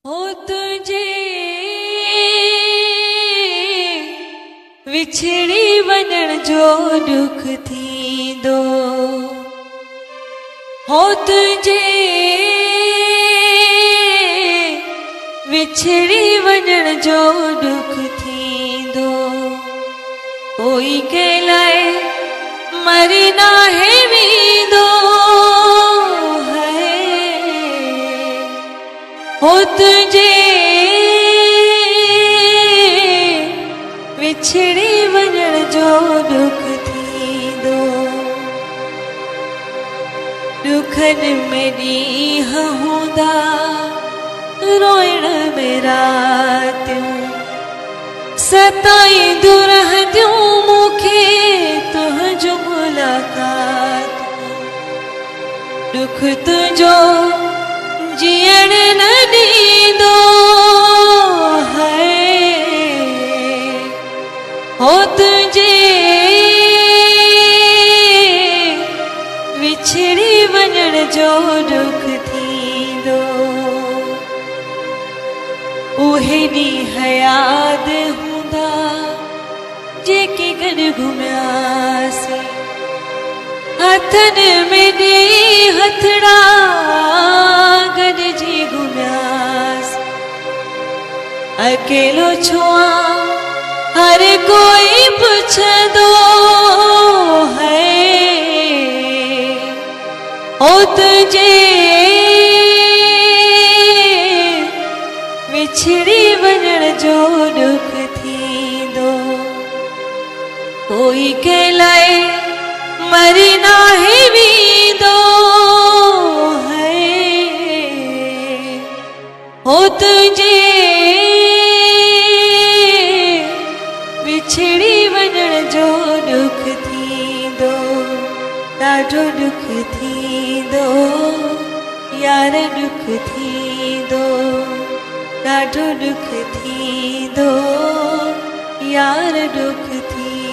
हो तुझे विछड़ी वञण जो दुख थींदो, हो तुझे विछड़ी वञण जो दुख थींदो। कोई के लाए मरी नाहे वींदो है, हो तुझे विछड़ी वञण जो दुख थींदो। दुखनि में ॾींहं हूंदा, रोइण में रातियूं, सताईंदियूं रहंदियूं मूंखे तुंहिंजो मुलाक़ात। दुख तुंहिंजो जीअण न ॾींदो है, हो तुझे विछड़ी वञण जो दुख थींदो। उहे ॾींहं यादि हूंदा जेके गॾु घुमियासीं, हथनि में ॾेई हथड़ा गॾिजी घुमियासीं। अकेलो छो आं हर कोई पुछंदो है, हो तुझे विछड़ी वञण जो दुख थींदो। कोई के लाए मरी नाहे वींदो है, हो तुझे विछड़ी वञण जो दुख थींदो। ॾाढो दुख थींदो यार, दुख थींदो, ॾाढो दुख थींदो यार, दुख थींदो।